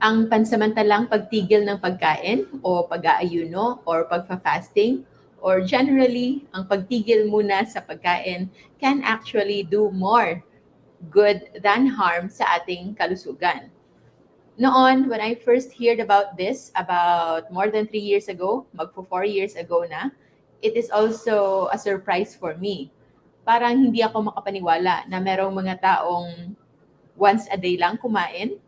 Ang pansamantalang pagtigil ng pagkain o pag-aayuno or pagfa-fasting or generally ang pagtigil muna sa pagkain can actually do more good than harm sa ating kalusugan. Noon, when I first heard about this, about more than 3 years ago, magpo 4 years ago na, it is also a surprise for me. Parang hindi ako makapaniwala na merong mga taong once a day lang kumain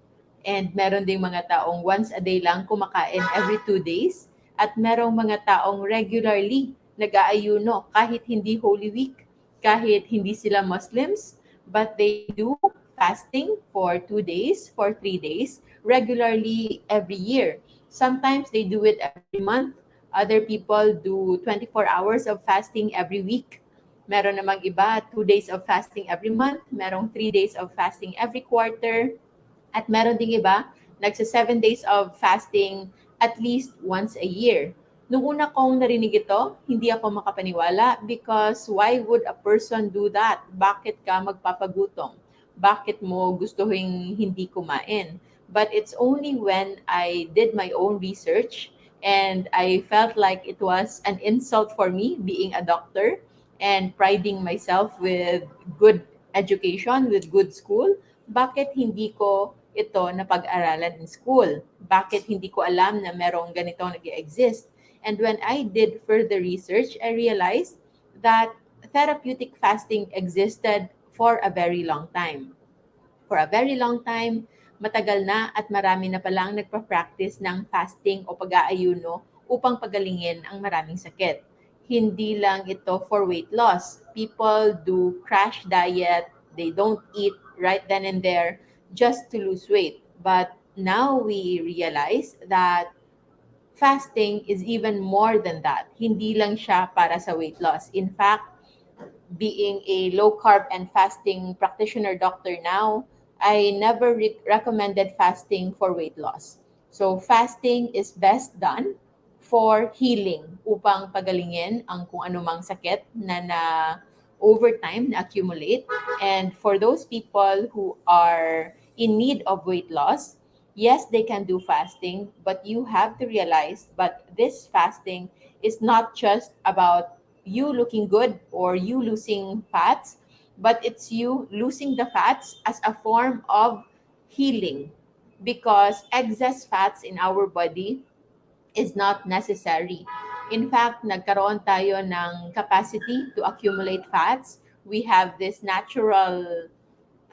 and meron ding mga taong once a day lang kumakain every 2 days at merong mga taong regularly nag-aayuno kahit hindi Holy Week, kahit hindi sila Muslims, but they do fasting for 2 days, for 3 days, regularly every year. Sometimes they do it every month. Other people do 24 hours of fasting every week. Meron namang iba, 2 days of fasting every month. Merong 3 days of fasting every quarter. At meron ding iba, nagsa 7 days of fasting at least once a year. Nung una kong narinig ito, hindi ako makapaniwala because why would a person do that? Bakit ka magpapagutom? Bakit mo gustuhin hindi kumain? But it's only when I did my own research and I felt like it was an insult for me being a doctor and priding myself with good education, with good school. Bakit hindi ko ito napag-aralan in school? Bakit hindi ko alam na merong ganitong nag-exist? And when I did further research, I realized that therapeutic fasting existed for a very long time. For a very long time, matagal na at marami na palang nagpa-practice ng fasting o pag-aayuno upang pagalingin ang maraming sakit. Hindi lang ito for weight loss. People do crash diet, they don't eat right then and there just to lose weight. But now we realize that fasting is even more than that. Hindi lang siya para sa weight loss. In fact, being a low carb and fasting practitioner doctor now, I never recommended fasting for weight loss. So fasting is best done for healing upang pagalingin ang kung anumang sakit na over time na accumulate. And for those people who are in need of weight loss, yes, they can do fasting, but you have to realize, but this fasting is not just about you looking good or you losing fats, but it's you losing the fats as a form of healing because excess fats in our body is not necessary. In fact, nagkaroon tayo ng capacity to accumulate fats. We have this natural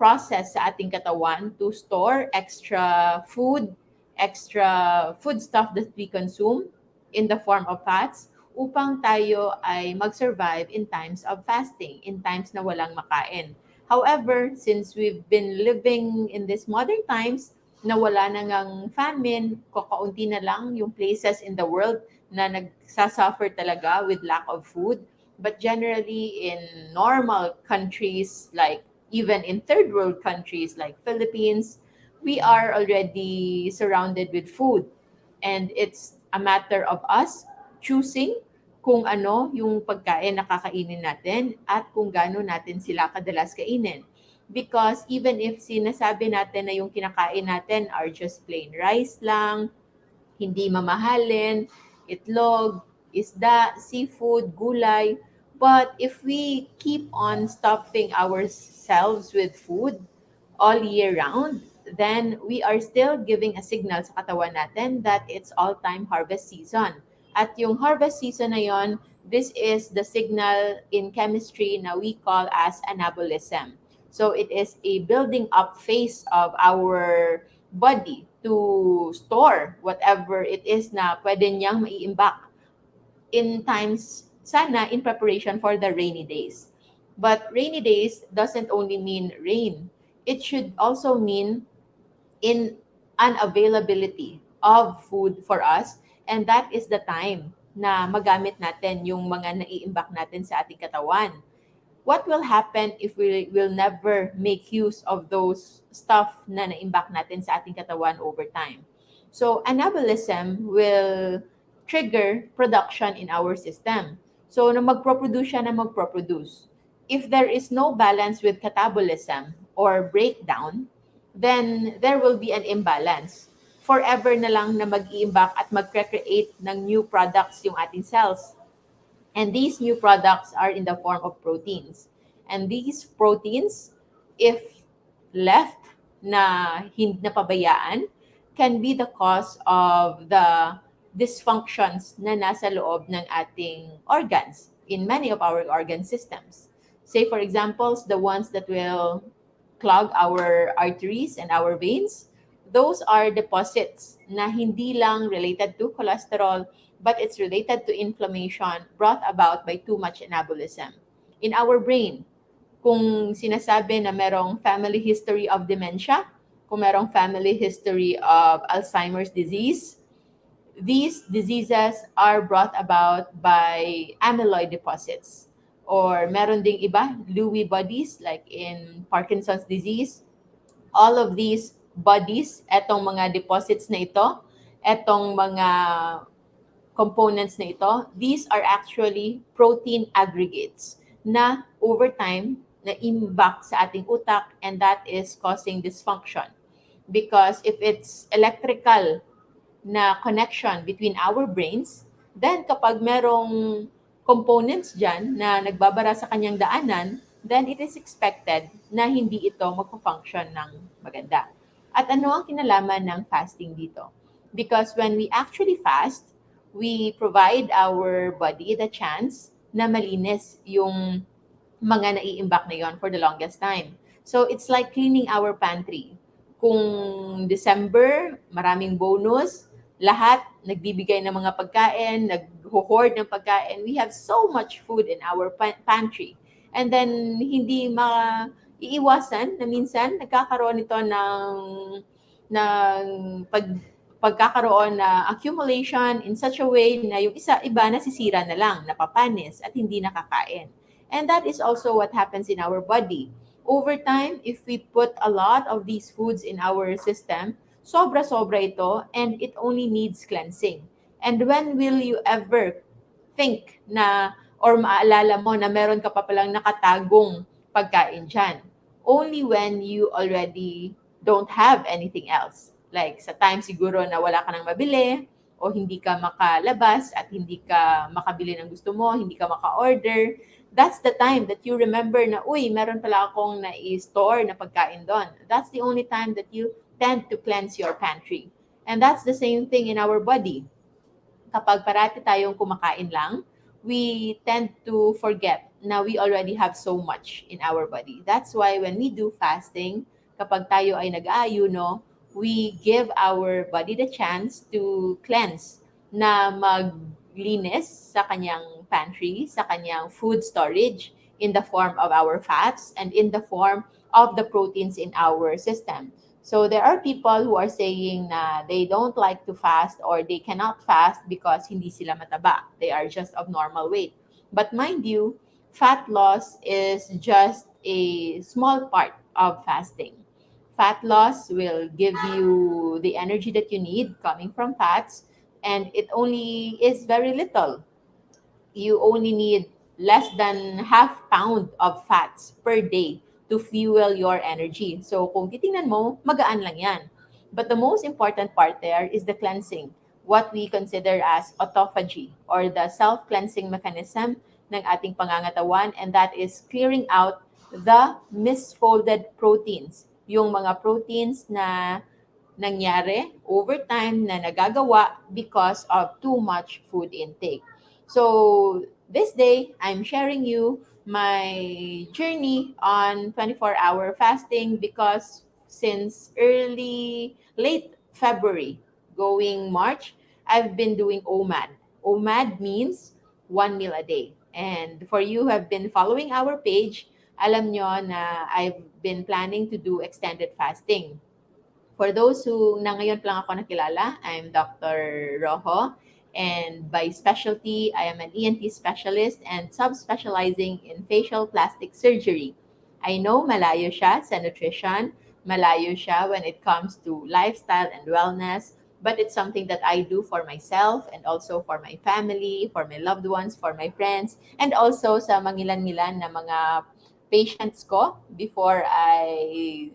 process sa ating katawan to store extra food stuff that we consume in the form of fats upang tayo ay mag-survive in times of fasting, in times na walang makain. However, since we've been living in these modern times na wala na ngang famine, kakaunti na lang yung places in the world na nagsasuffer talaga with lack of food. But generally, in normal countries like even in third world countries like Philippines, we are already surrounded with food. And it's a matter of us choosing kung ano yung pagkain na kakainin natin at kung gaano natin sila kadalas kainin. Because even if sinasabi natin na yung kinakain natin are just plain rice lang, hindi mamahalin, itlog, isda, seafood, gulay. But if we keep on stuffing ourselves with food all year round, then we are still giving a signal sa katawan natin that it's all-time harvest season. At yung harvest season na yon, this is the signal in chemistry na we call as anabolism. So it is a building up phase of our body to store whatever it is na pwede niyang maiimbak in times, sana in preparation for the rainy days. But rainy days doesn't only mean rain. It should also mean in unavailability of food for us, and that is the time na magamit natin yung mga naiimbak natin sa ating katawan. What will happen if we will never make use of those stuff na naimbak natin sa ating katawan over time? So anabolism will trigger production in our system. So na magproproduce siya na magproproduce. If there is no balance with catabolism or breakdown, then there will be an imbalance. forever na lang na mag-iimbak at mag-create ng new products yung ating cells. And these new products are in the form of proteins. And these proteins, if left na hindi napabayaan, can be the cause of the dysfunctions na nasa loob ng ating organs in many of our organ systems. Say, for examples, the ones that will clog our arteries and our veins, those are deposits na hindi lang related to cholesterol, but it's related to inflammation brought about by too much anabolism. In our brain, kung sinasabi na merong family history of dementia, kung merong family history of Alzheimer's disease, these diseases are brought about by amyloid deposits. Or meron ding iba, Lewy bodies like in Parkinson's disease. All of these bodies, etong mga deposits na ito, etong mga components na ito, these are actually protein aggregates na over time na imbak sa ating utak, and that is causing dysfunction. Because if it's electrical na connection between our brains, then kapag merong components dyan na nagbabara sa kanyang daanan, then it is expected na hindi ito magpa-function ng maganda. At ano ang kinalaman ng fasting dito? Because when we actually fast, we provide our body the chance na malinis yung mga naiimbak na yon for the longest time. So it's like cleaning our pantry. Kung December, maraming bonus, lahat nagbibigay ng mga pagkain, nag-hoard ng pagkain. We have so much food in our pantry. And then hindi iiwasan na minsan nagkakaroon ito ng pagkakaroon na accumulation in such a way na yung iba nasisira na lang, napapanis at hindi nakakain. And that is also what happens in our body. Over time, if we put a lot of these foods in our system, sobra-sobra ito and it only needs cleansing. And when will you ever think na or maalala mo na meron ka pa palang nakatagong pagkain dyan? Only when you already don't have anything else. Like sa time siguro na wala ka nang mabili o hindi ka makalabas at hindi ka makabili ng gusto mo, hindi ka maka-order, that's the time that you remember na, uy, meron pala akong na-store na pagkain doon. That's the only time that you tend to cleanse your pantry. And that's the same thing in our body. Kapag parati tayong kumakain lang, we tend to forget na we already have so much in our body. That's why when we do fasting, kapag tayo ay nag-aayuno, we give our body the chance to cleanse, na maglinis sa kanyang pantry, sa kanyang food storage in the form of our fats and in the form of the proteins in our system. So there are people who are saying na they don't like to fast or they cannot fast because hindi sila mataba. They are just of normal weight. But mind you, fat loss is just a small part of fasting. Fat loss will give you the energy that you need coming from fats, and it only is very little. You only need less than half pound of fats per day to fuel your energy. So kung titingnan mo, magaan lang yan. But the most important part there is the cleansing, what we consider as autophagy or the self-cleansing mechanism ng ating pangangatawan, and that is clearing out the misfolded proteins, yung mga proteins na nangyari over time na nagagawa because of too much food intake. So this day, I'm sharing you my journey on 24-hour fasting because since late February, going March, I've been doing OMAD. OMAD means 1 meal a day. And for you who have been following our page, alam nyo na I've been planning to do extended fasting. For those who na ngayon pa lang ako nakilala, I'm Dr. Rojo. And by specialty, I am an ENT specialist and subspecializing in facial plastic surgery. I know malayo siya sa nutrition, malayo siya when it comes to lifestyle and wellness, but it's something that I do for myself and also for my family, for my loved ones, for my friends, and also sa mangilan-ngilan na mga patients ko before I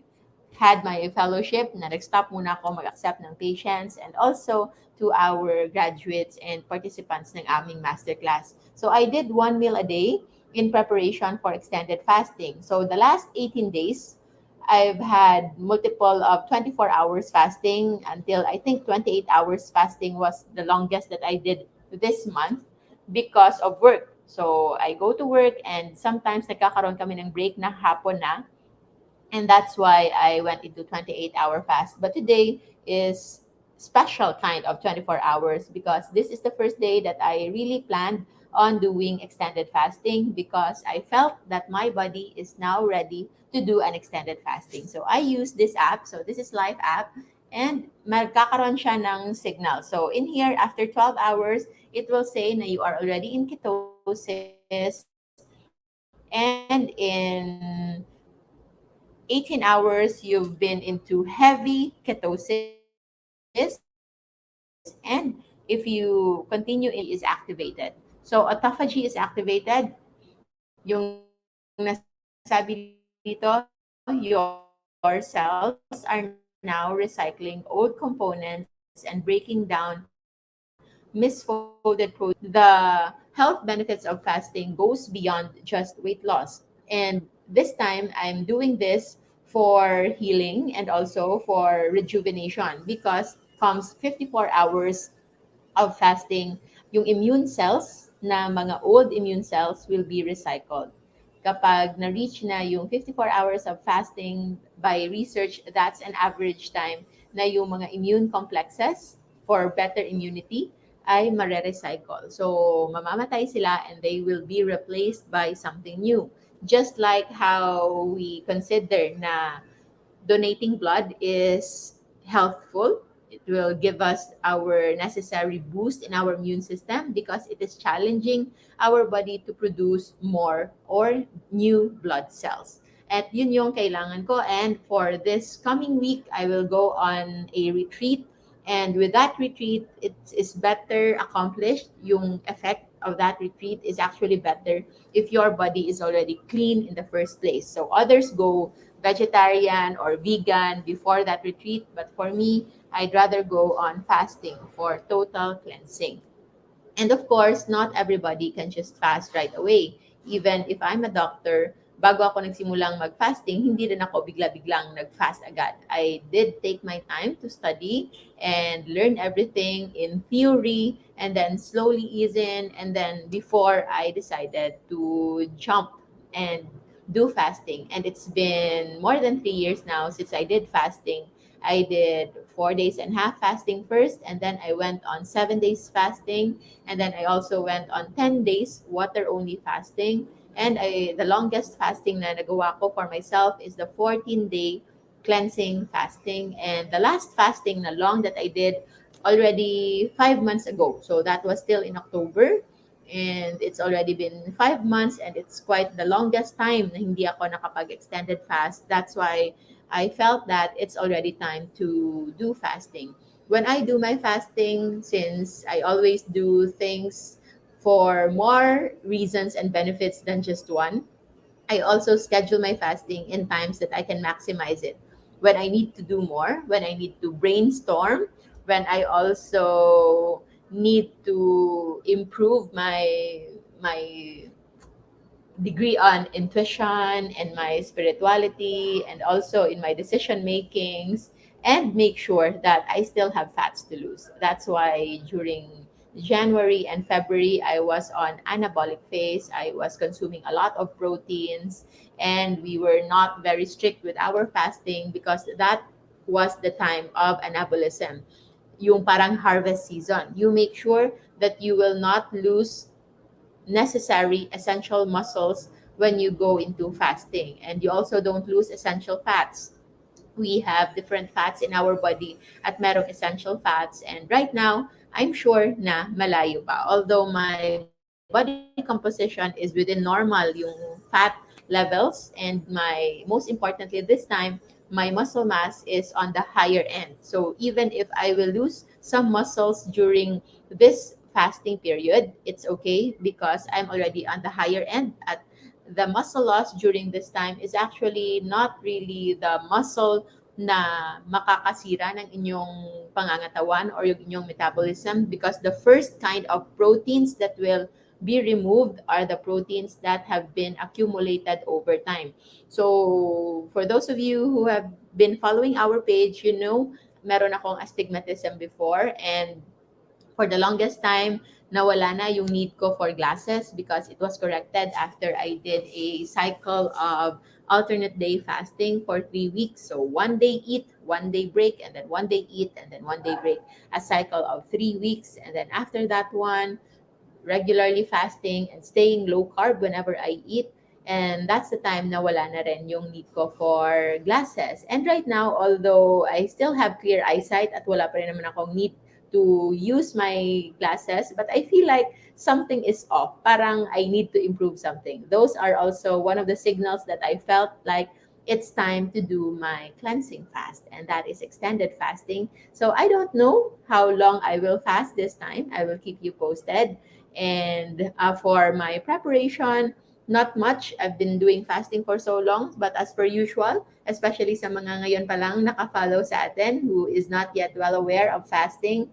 had my fellowship na nag-stop muna ako mag-accept ng patients, and also to our graduates and participants ng aming masterclass. So I did one meal a day in preparation for extended fasting. So the last 18 days, I've had multiple of 24 hours fasting until I think 28 hours fasting was the longest that I did this month because of work. So I go to work and sometimes nagkakaroon kami ng break na hapon na, and that's why I went into 28-hour fast. But today is special kind of 24 hours because this is the first day that I really planned on doing extended fasting because I felt that my body is now ready to do an extended fasting. So I use this app. So this is Life app, and magkakaroon siya ng signal. So in here, after 12 hours, it will say na you are already in ketosis, and in 18 hours, you've been into heavy ketosis. And if you continue in autophagy is activated. So autophagy is activated. Yung nasabi dito, your cells are now recycling old components and breaking down misfolded proteins. And the health benefits of fasting goes beyond just weight loss. And this time I'm doing this for healing and also for rejuvenation because comes 54 hours of fasting, yung immune cells na mga old immune cells will be recycled. Kapag na-reach na yung 54 hours of fasting, by research, that's an average time na yung mga immune complexes for better immunity ay mare-recycle. So, mamamatay sila and they will be replaced by something new. Just like how we consider na donating blood is healthful. It will give us our necessary boost in our immune system because it is challenging our body to produce more or new blood cells. At yun yung kailangan ko. And for this coming week, I will go on a retreat. And with that retreat, it is better accomplished. Yung effect of that retreat is actually better if your body is already clean in the first place. So others go vegetarian or vegan before that retreat, but for me, I'd rather go on fasting for total cleansing. And of course, not everybody can just fast right away. Even if I'm a doctor, bago ako nagsimulang mag-fasting, hindi rin ako bigla-biglang nag-fast agad. I did take my time to study and learn everything in theory and then slowly ease in. And then before I decided to jump and do fasting. And it's been more than 3 years now since I did fasting. I did 4 days and a half fasting first, and then I went on 7 days fasting, and then I also went on 10 days water only fasting. And the longest fasting na nagawa ko for myself is the 14-day cleansing fasting. And the last fasting na long that I did already 5 months ago. So that was still in October. And it's already been 5 months, and it's quite the longest time na hindi ako nakapag-extended fast. That's why I felt that it's already time to do fasting. When I do my fasting, since I always do things for more reasons and benefits than just one, I also schedule my fasting in times that I can maximize it. When I need to do more, when I need to brainstorm, when I also need to improve my degree on intuition and my spirituality and also in my decision makings, and make sure that I still have fats to lose. That's why during January and February I was on anabolic phase. I was consuming a lot of proteins, and we were not very strict with our fasting because that was the time of anabolism, yung parang harvest season. You make sure that you will not lose necessary essential muscles when you go into fasting, and you also don't lose essential fats. We have different fats in our body at merong essential fats, and right now I'm sure na malayo pa, although my body composition is within normal yung fat levels, and most importantly this time my muscle mass is on the higher end. So even if I will lose some muscles during this fasting period, it's okay because I'm already on the higher end. At the muscle loss during this time is actually not really the muscle na makakasira ng inyong pangangatawan or yung inyong metabolism, because the first kind of proteins that will be removed are the proteins that have been accumulated over time. So, for those of you who have been following our page, you know, meron akong astigmatism before, and for the longest time, nawala na yung need ko for glasses because it was corrected after I did a cycle of alternate day fasting for 3 weeks. So 1 day eat, 1 day break, and then 1 day eat, and then 1 day break. A cycle of 3 weeks. And then after that one, regularly fasting and staying low carb whenever I eat. And that's the time na wala na rin yung need ko for glasses. And right now, although I still have clear eyesight at wala pa rin naman akong need to use my glasses, but I feel like something is off. Parang I need to improve something. Those are also one of the signals that I felt like it's time to do my cleansing fast, and that is extended fasting. So I don't know how long I will fast this time. I will keep you posted. And for my preparation, not much. I've been doing fasting for so long, but as per usual, especially sa mga ngayon pa lang nakafollow sa atin who is not yet well aware of fasting,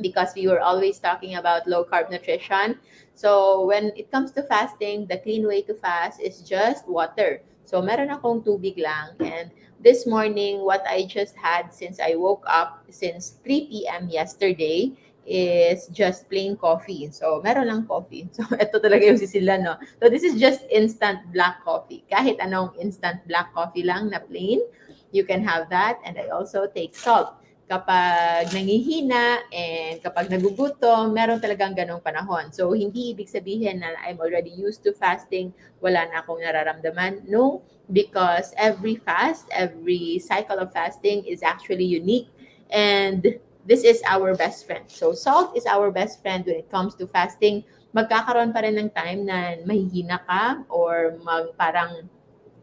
because we were always talking about low carb nutrition. So when it comes to fasting, the clean way to fast is just water. So meron akong tubig lang, and this morning what I just had since I woke up since 3 p.m. yesterday is just plain coffee. So meron lang coffee. So ito talaga yung sisilan, no? So this is just instant black coffee. Kahit anong instant black coffee lang na plain, you can have that. And I also take salt kapag nangihina and kapag nagugutom, meron talagang ganong panahon. So, hindi ibig sabihin na I'm already used to fasting, wala na akong nararamdaman. No, because every fast, every cycle of fasting is actually unique, and this is our best friend. So, salt is our best friend when it comes to fasting. Magkakaroon pa rin ng time na mahihina ka or parang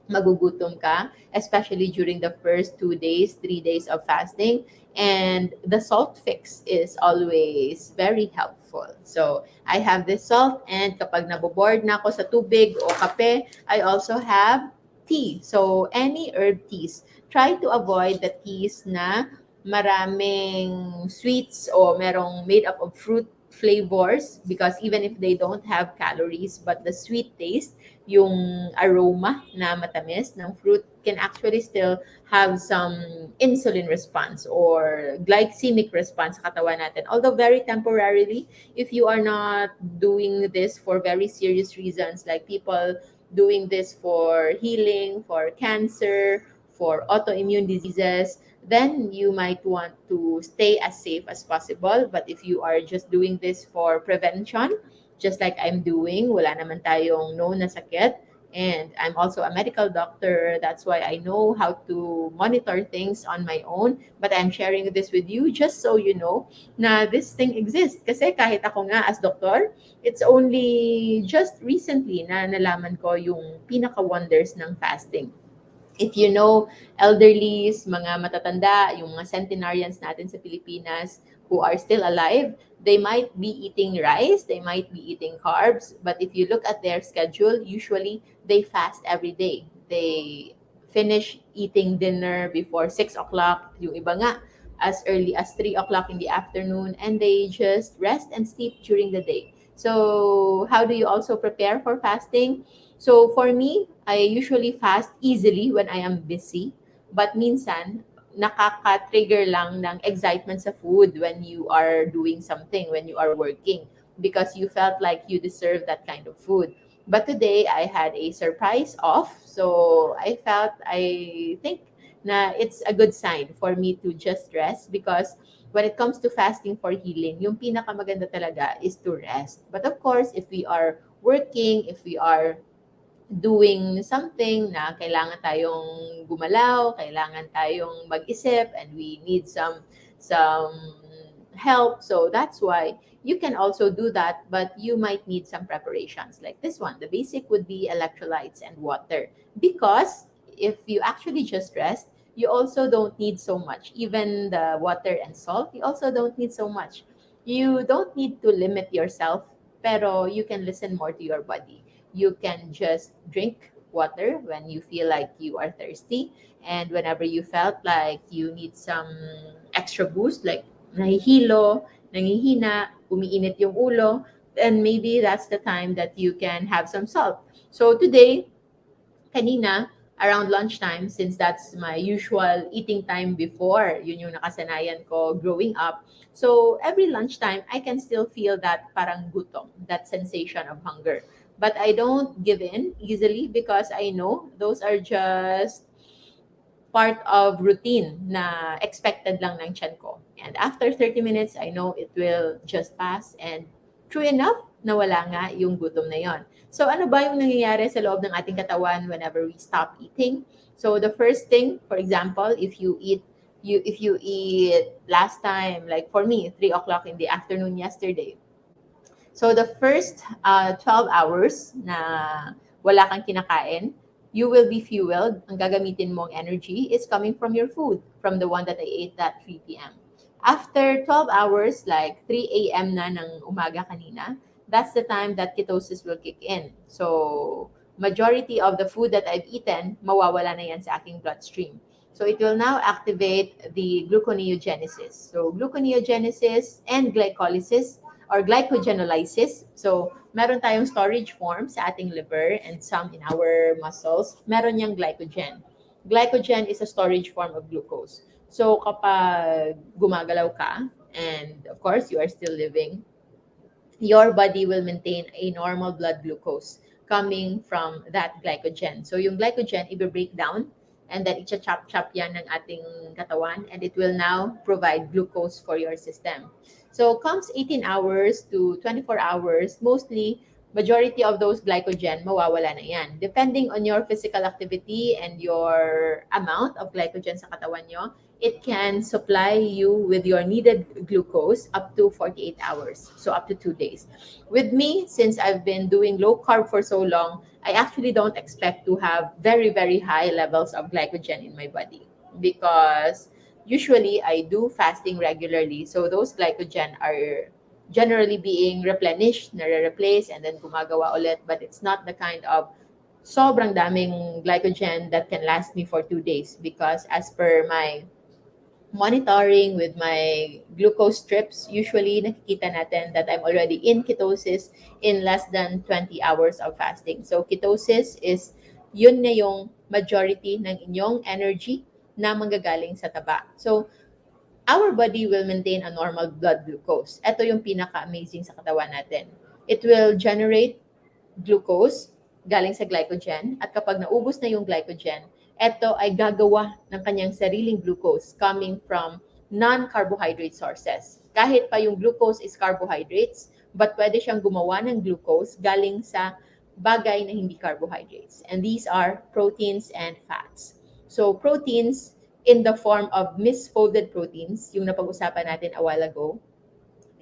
magugutom ka, especially during the first 2 days, 3 days of fasting. And the salt fix is always very helpful. So, I have this salt, and kapag naboboard na ako sa tubig o kape, I also have tea. So, any herb teas. Try to avoid the teas na maraming sweets o merong made up of fruit flavors, because even if they don't have calories, but the sweet taste, yung aroma na matamis ng fruit can actually still have some insulin response or glycemic response sa katawan natin. Although very temporarily, if you are not doing this for very serious reasons, like people doing this for healing, for cancer, for autoimmune diseases, then you might want to stay as safe as possible. But if you are just doing this for prevention, just like I'm doing, wala naman tayong known na sakit. And I'm also a medical doctor. That's why I know how to monitor things on my own. But I'm sharing this with you just so you know na this thing exists. Kasi kahit ako nga as doctor, it's only just recently na nalaman ko yung pinaka-wonders ng fasting. If you know, elderlies, mga matatanda, yung mga centenarians natin sa Pilipinas who are still alive, they might be eating rice, they might be eating carbs, but if you look at their schedule, usually they fast every day. They finish eating dinner before 6 o'clock, yung iba nga, as early as 3 o'clock in the afternoon, and they just rest and sleep during the day. So, how do you also prepare for fasting? So for me, I usually fast easily when I am busy. But minsan, nakaka-trigger lang ng excitement sa food when you are doing something, when you are working, because you felt like you deserve that kind of food. But today, I had a surprise off. So I think na it's a good sign for me to just rest, because when it comes to fasting for healing, yung pinakamaganda talaga is to rest. But of course, if we are working, if we are doing something na kailangan tayong gumalaw, kailangan tayong mag-isip, and we need some help. So that's why you can also do that, but you might need some preparations like this one. The basic would be electrolytes and water, because if you actually just rest, you also don't need so much. Even the water and salt, you also don't need so much. You don't need to limit yourself, pero you can listen more to your body. You can just drink water when you feel like you are thirsty, and whenever you felt like you need some extra boost, like nahihilo, nangihina, umiinit yung ulo, then maybe that's the time that you can have some salt. So today, kanina, around lunchtime, since that's my usual eating time before, yun yung nakasanayan ko growing up. So every lunchtime, I can still feel that parang gutom, that sensation of hunger. But I don't give in easily because I know those are just part of routine na expected lang ng tiyan ko. And after 30 minutes, I know it will just pass. And true enough, nawala nga yung gutom na yon. So ano ba yung nangyayari sa loob ng ating katawan whenever we stop eating? So the first thing, for example, if you eat last time, like for me, 3 o'clock in the afternoon yesterday, so the first 12 hours na wala kang kinakain, you will be fueled. Ang gagamitin mong energy is coming from your food, from the one that I ate at 3 p.m. After 12 hours, like 3 a.m. na ng umaga kanina, that's the time that ketosis will kick in. So, majority of the food that I've eaten, mawawala na yan sa aking bloodstream. So, it will now activate the gluconeogenesis. So, gluconeogenesis and glycolysis or glycogenolysis. So, meron tayong storage form sa ating liver and some in our muscles. Meron niyang glycogen. Glycogen is a storage form of glucose. So, kapag gumagalaw ka, and of course, you are still living, your body will maintain a normal blood glucose coming from that glycogen. So yung glycogen, i-break down and then i-chop-chop yan ng ating katawan and it will now provide glucose for your system. So comes 18 hours to 24 hours, mostly majority of those glycogen mawawala na yan. Depending on your physical activity and your amount of glycogen sa katawan nyo, it can supply you with your needed glucose up to 48 hours, so up to 2 days. With me, since I've been doing low carb for so long, I actually don't expect to have very, very high levels of glycogen in my body because usually I do fasting regularly. So those glycogen are generally being replenished, nare-replace, and then gumagawa ulit. But it's not the kind of sobrang daming glycogen that can last me for 2 days because as per my monitoring with my glucose strips, usually nakikita natin that I'm already in ketosis in less than 20 hours of fasting. So ketosis is yun na yung majority ng inyong energy na manggagaling sa taba. So our body will maintain a normal blood glucose. Ito yung pinaka-amazing sa katawan natin. It will generate glucose galing sa glycogen at kapag naubos na yung glycogen, ito ay gagawa ng kanyang sariling glucose coming from non-carbohydrate sources. Kahit pa yung glucose is carbohydrates, but pwede siyang gumawa ng glucose galing sa bagay na hindi carbohydrates. And these are proteins and fats. So proteins in the form of misfolded proteins, yung napag-usapan natin a while ago,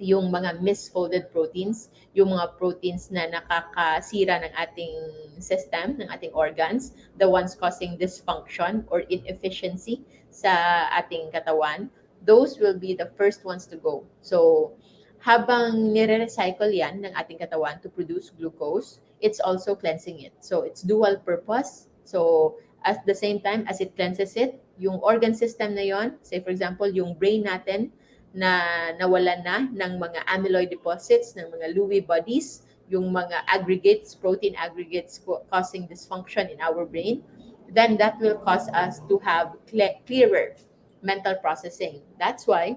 yung mga misfolded proteins, yung mga proteins na nakakasira ng ating system, ng ating organs, the ones causing dysfunction or inefficiency sa ating katawan, those will be the first ones to go. So, habang nire-recycle yan ng ating katawan to produce glucose, it's also cleansing it. So, it's dual purpose. So, at the same time as it cleanses it, yung organ system na yon, say for example, yung brain natin, na nawalan na ng mga amyloid deposits, ng mga Lewy bodies, yung mga aggregates, protein aggregates causing dysfunction in our brain, then that will cause us to have clearer mental processing. That's why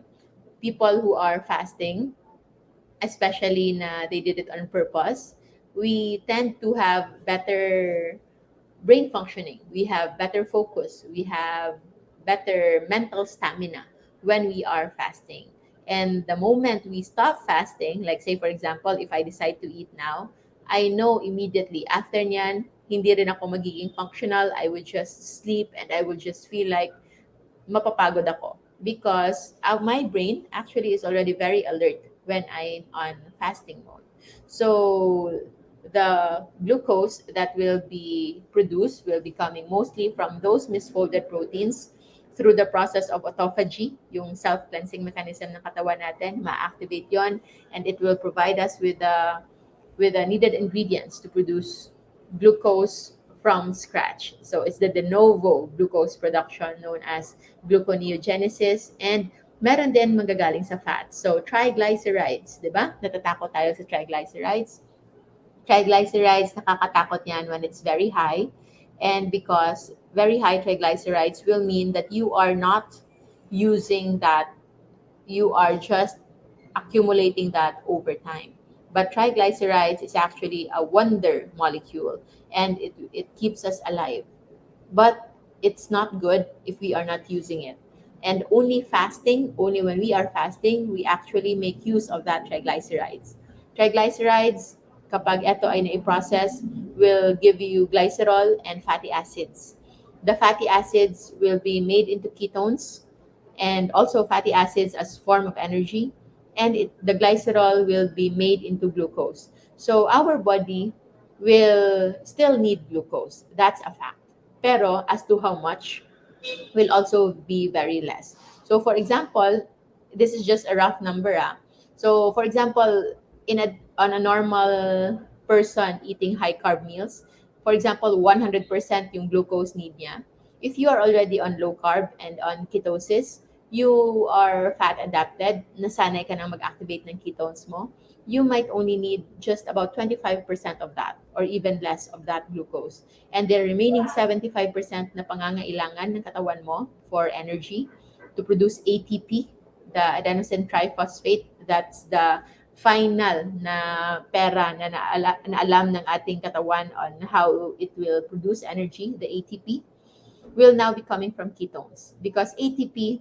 people who are fasting, especially na they did it on purpose, we tend to have better brain functioning. We have better focus. We have better mental stamina when we are fasting. And the moment we stop fasting, like say for example, if I decide to eat now, I know immediately after nyan, hindi rin ako magiging functional. I would just sleep and I would just feel like mapapagod ako because my brain actually is already very alert when I'm on fasting mode. So the glucose that will be produced will be coming mostly from those misfolded proteins through the process of autophagy, yung self-cleansing mechanism ng katawan natin, ma-activate yon and it will provide us with the needed ingredients to produce glucose from scratch. So it's the de novo glucose production known as gluconeogenesis, and meron din manggagaling sa fats. So triglycerides, di ba? Natatakot tayo sa triglycerides. Triglycerides, nakakatakot yan when it's very high. And because very high triglycerides will mean that you are not using that, you are just accumulating that over time. But triglycerides is actually a wonder molecule, and it keeps us alive, but it's not good if we are not using it. And only when we are fasting, we actually make use of that triglycerides. Triglycerides, kapag ito ay na-process, will give you glycerol and fatty acids. The fatty acids will be made into ketones and also fatty acids as form of energy, and the glycerol will be made into glucose. So our body will still need glucose. That's a fact. Pero as to how much will also be very less. So for example, this is just a rough number. So for example, on a normal person eating high carb meals, for example, 100% yung glucose need niya. If you are already on low carb and on ketosis, you are fat adapted, nasanay ka nang mag-activate ng ketones mo, you might only need just about 25% of that or even less of that glucose. And the remaining 75% na pangangailangan ng katawan mo for energy to produce ATP, the adenosine triphosphate, that's the final na pera na alam ng ating katawan on how it will produce energy, the ATP, will now be coming from ketones. Because ATP,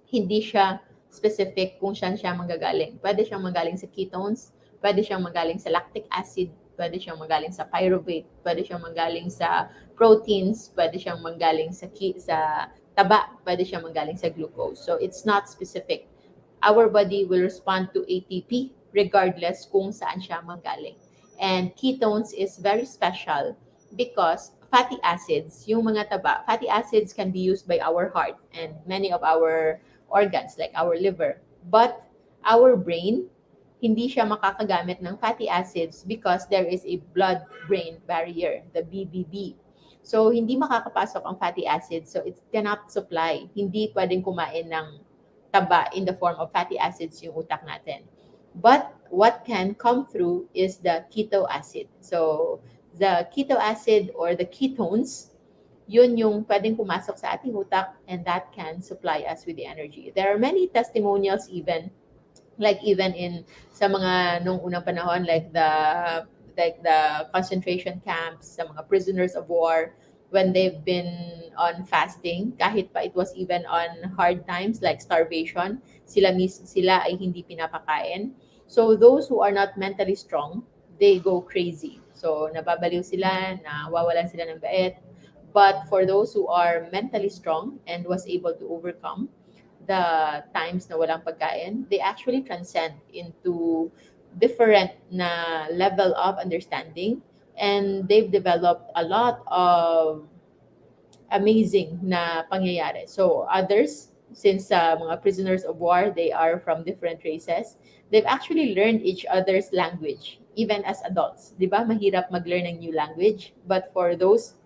hindi siya specific kung saan siya manggagaling. Pwede siyang manggaling sa ketones, pwede siyang manggaling sa lactic acid, pwede siyang manggaling sa pyruvate, pwede siyang manggaling sa proteins, pwede siyang manggaling sa taba, pwede siyang manggaling sa glucose. So it's not specific. Our body will respond to ATP regardless kung saan siya manggaling. And ketones is very special because fatty acids, yung mga taba, fatty acids can be used by our heart and many of our organs like our liver. But our brain, hindi siya makakagamit ng fatty acids because there is a blood-brain barrier, the BBB. So, hindi makakapasok ang fatty acids. So, it cannot supply. Hindi pwedeng kumain ng taba in the form of fatty acids yung utak natin. But what can come through is the keto acid. So, the keto acid or the ketones, yun yung pwedeng pumasok sa ating utak, and that can supply us with the energy. There are many testimonials even in sa mga nung unang panahon, like the concentration camps, sa mga prisoners of war, when they've been on fasting, kahit pa it was even on hard times like starvation, sila ay hindi pinapakain. So those who are not mentally strong, they go crazy. So nababaliw sila, nawawalan sila ng bait. But for those who are mentally strong and was able to overcome the times na walang pagkain, they actually transcend into different na level of understanding, and they've developed a lot of amazing na pangyayari. So others, since mga prisoners of war, they are from different races, they've actually learned each other's language, even as adults. Di ba? Mahirap mag-learn ng new language. But for those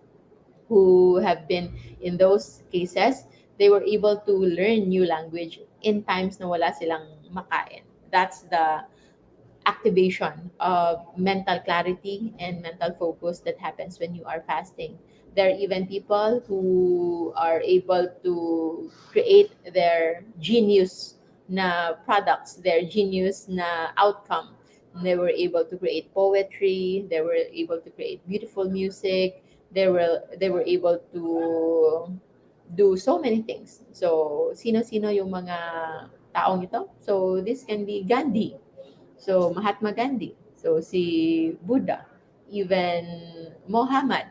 who have been in those cases, they were able to learn new language in times na wala silang makain. That's the activation of mental clarity and mental focus that happens when you are fasting. There are even people who are able to create their genius na products, their genius na outcome. They were able to create poetry, they were able to create beautiful music, they were able to do so many things. So, sino-sino yung mga taong ito? So, this can be Gandhi. So, Mahatma Gandhi. So, si Buddha. Even Muhammad.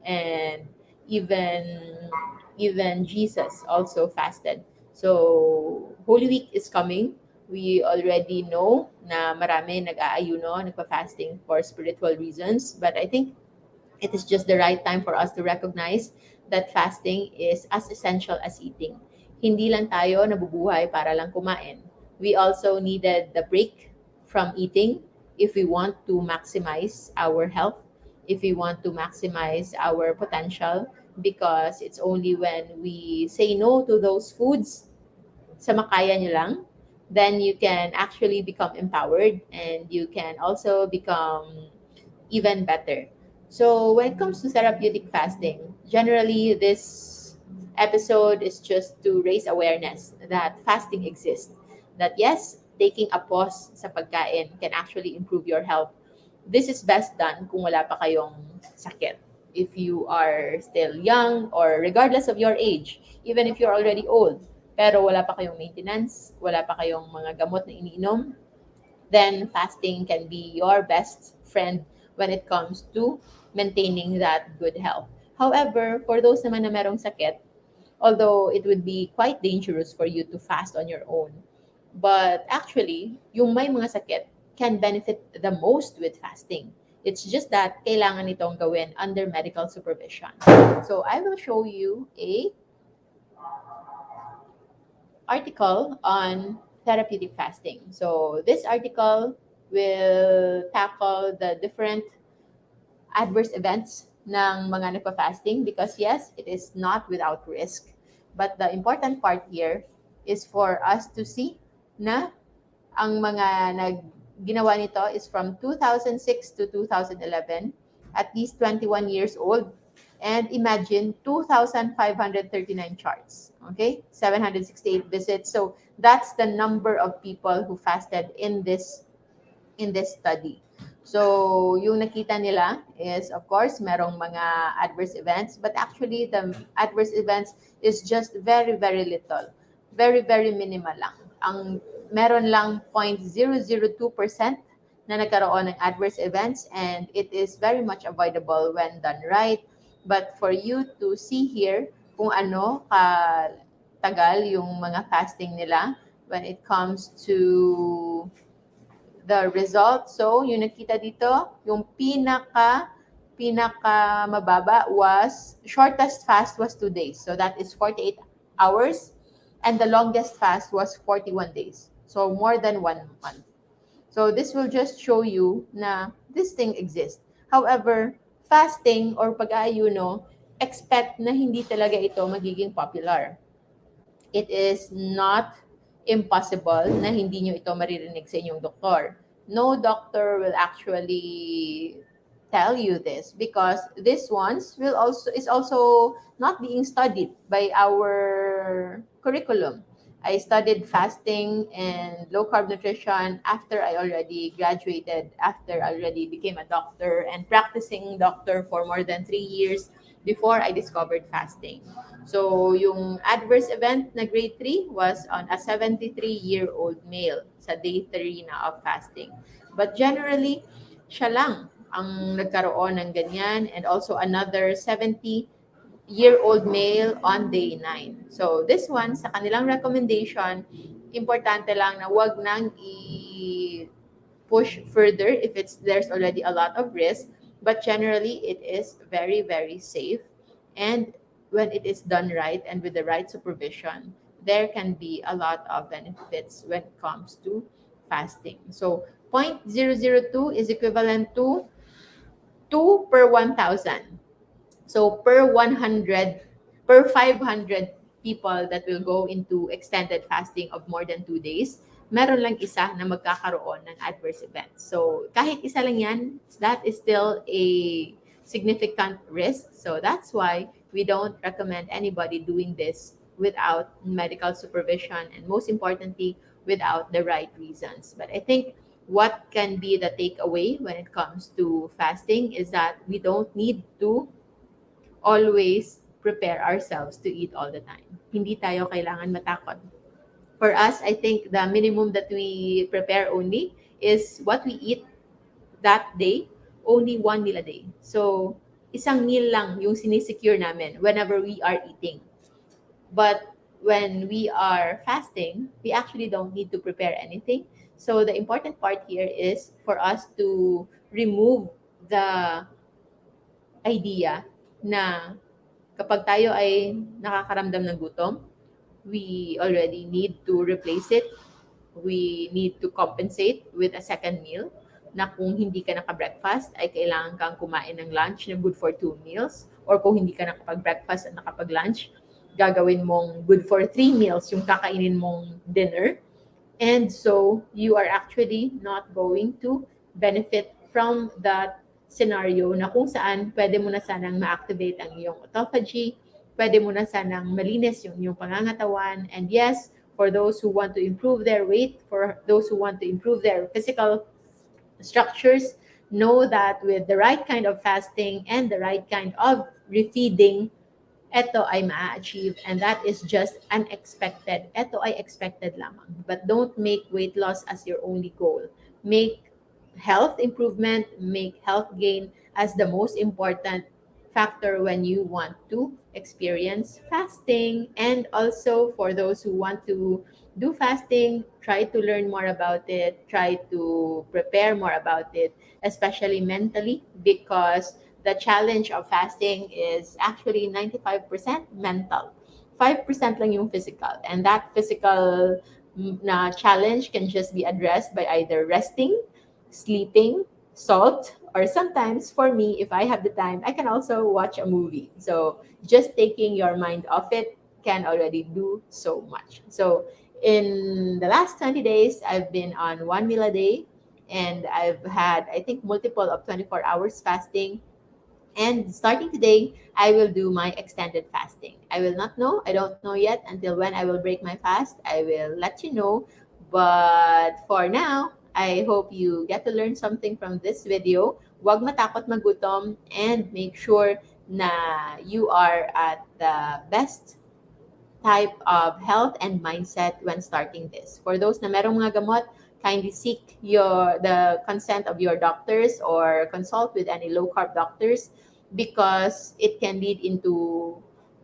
And even Jesus also fasted. So, Holy Week is coming. We already know na marami nag-aayuno, nagpa-fasting for spiritual reasons. But I think it is just the right time for us to recognize that fasting is as essential as eating. Hindi lang tayo nabubuhay para lang kumain. We also needed the break from eating if we want to maximize our health, if we want to maximize our potential, because it's only when we say no to those foods sa makaya nyo lang, then you can actually become empowered and you can also become even better. So, when it comes to therapeutic fasting, generally this episode is just to raise awareness that fasting exists. That yes, taking a pause sa pagkain can actually improve your health. This is best done kung wala pa kayong sakit. If you are still young or regardless of your age, even if you're already old, pero wala pa kayong maintenance, wala pa kayong mga gamot na iniinom, then fasting can be your best friend when it comes to maintaining that good health. However, for those naman na merong sakit, although it would be quite dangerous for you to fast on your own, but actually, yung may mga sakit can benefit the most with fasting. It's just that kailangan itong gawin under medical supervision. So I will show you a article on therapeutic fasting. So this article will tackle the different adverse events ng mga nagpa-fasting, because yes, it is not without risk. But the important part here is for us to see na ang mga ginawa nito is from 2006 to 2011, at least 21 years old. And imagine 2,539 charts, okay? 768 visits. So that's the number of people who fasted in this study. So, yung nakita nila is, of course, merong mga adverse events, but actually, the adverse events is just very, very little. Very, very minimal lang. Ang meron lang 0.002% na nagkaroon ng adverse events, and it is very much avoidable when done right. But for you to see here kung ano ka tagal yung mga fasting nila when it comes to the result. So, yung nakita dito, yung pinaka mababa was shortest fast was 2 days. So that is 48 hours, and the longest fast was 41 days. So more than 1 month. So this will just show you na this thing exists. However, fasting or pag-aayuno, expect na hindi talaga ito magiging popular. It is not impossible na hindi nyo ito maririnig sa inyong doktor. No doctor will actually tell you this, because this ones will also is also not being studied by our curriculum. I studied fasting and low carb nutrition after I already graduated, after I already became a doctor and practicing doctor for more than 3 years before I discovered fasting. So, yung adverse event na grade 3 was on a 73-year-old male sa day 3 na of fasting. But generally, siya lang ang nagkaroon ng ganyan, and also another 70-year-old male on day 9. So, this one, sa kanilang recommendation, importante lang na wag nang push further if there's already a lot of risk, but generally it is very, very safe. And when it is done right and with the right supervision, there can be a lot of benefits when it comes to fasting. So 0.002 is equivalent to 2 per 1,000. So per 500 people that will go into extended fasting of more than 2 days, meron lang isa na magkakaroon ng adverse events. So kahit isa lang yan, that is still a significant risk. So that's why we don't recommend anybody doing this without medical supervision, and most importantly, without the right reasons. But I think what can be the takeaway when it comes to fasting is that we don't need to always prepare ourselves to eat all the time. Hindi tayo kailangan matakot. For us, I think the minimum that we prepare only is what we eat that day, only one meal a day. So, isang meal lang yung sinisecure namin whenever we are eating. But when we are fasting, we actually don't need to prepare anything. So, the important part here is for us to remove the idea na kapag tayo ay nakakaramdam ng gutom, we already need to replace it. We need to compensate with a second meal. na kung hindi ka naka-breakfast, ay kailangan kang kumain ng lunch na good for 2 meals. Or kung hindi ka nakapag-breakfast at nakapag-lunch, gagawin mong good for 3 meals yung kakainin mong dinner. And so you are actually not going to benefit from that scenario na kung saan pwede mo na sanang ma-activate ang iyong autophagy, pwede mo na sanang malinis yung iyong pangangatawan. And yes, for those who want to improve their weight, for those who want to improve their physical structures, know that with the right kind of fasting and the right kind of refeeding, eto ay ma-achieve, and that is just unexpected. Eto ay expected lamang. But don't make weight loss as your only goal. Make health improvement, make health gain as the most important factor when you want to experience fasting. And also for those who want to do fasting, try to learn more about it, try to prepare more about it, especially mentally, because the challenge of fasting is actually 95% mental. 5% lang yung physical. And that physical na challenge can just be addressed by either resting, sleeping, salt, or sometimes for me, if I have the time, I can also watch a movie. So just taking your mind off it can already do so much. So in the last 20 days, I've been on 1 meal a day, and I've had, I think, multiple of 24 hours fasting. And starting today, I will do my extended fasting. I will not know, I don't know yet until when I will break my fast. I will let you know. But for now, I hope you get to learn something from this video. Huwag matakot magutom, and make sure na you are at the best type of health and mindset when starting this. For those na merong mga gamot, kindly seek the consent of your doctors or consult with any low carb doctors, because it can lead into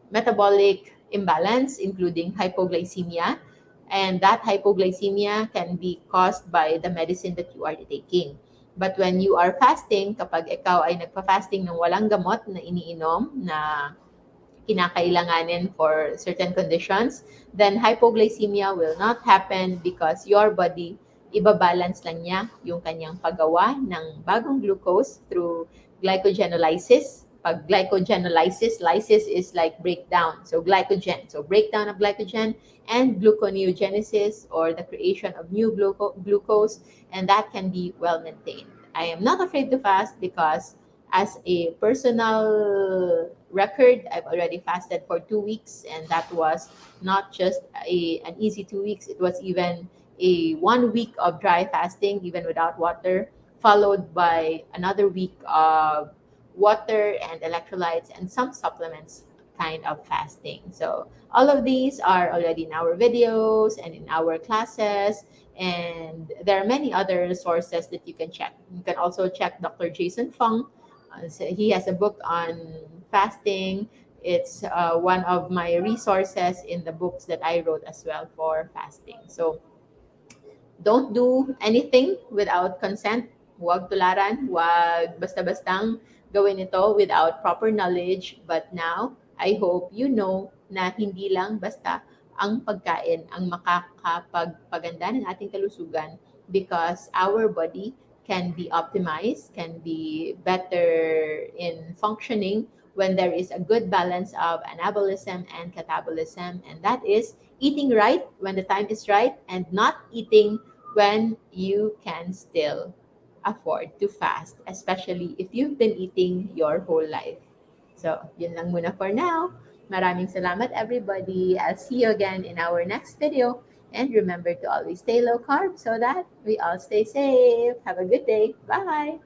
metabolic imbalance, including hypoglycemia. And that hypoglycemia can be caused by the medicine that you are taking. But when you are fasting, kapag ikaw ay nagpa-fasting ng walang gamot na iniinom na kinakailanganin for certain conditions, then hypoglycemia will not happen because your body, ibabalance lang niya yung kanyang paggawa ng bagong glucose through glycogenolysis. Pag glycogenolysis, lysis is like breakdown. So glycogen. So breakdown of glycogen, and gluconeogenesis, or the creation of new glucose, and that can be well maintained. I am not afraid to fast because as a personal record, I've already fasted for 2 weeks, and that was not just an easy 2 weeks. It was even a 1 week of dry fasting, even without water, followed by another week of water and electrolytes and some supplements kind of fasting. So all of these are already in our videos and in our classes, and there are many other sources that you can check. You can also check Dr. Jason Fung. So he has a book on fasting. It's one of my resources in the books that I wrote as well for fasting. So don't do anything without consent. Huwag tularan, huwag basta-bastang gawin ito without proper knowledge. But now, I hope you know na hindi lang basta ang pagkain ang makakapagpaganda ng ating kalusugan, because our body can be optimized, can be better in functioning when there is a good balance of anabolism and catabolism. And that is eating right when the time is right, and not eating when you can still afford to fast, especially if you've been eating your whole life. So, yun lang muna for now. Maraming salamat, everybody. I'll see you again in our next video. And remember to always stay low carb so that we all stay safe. Have a good day. Bye.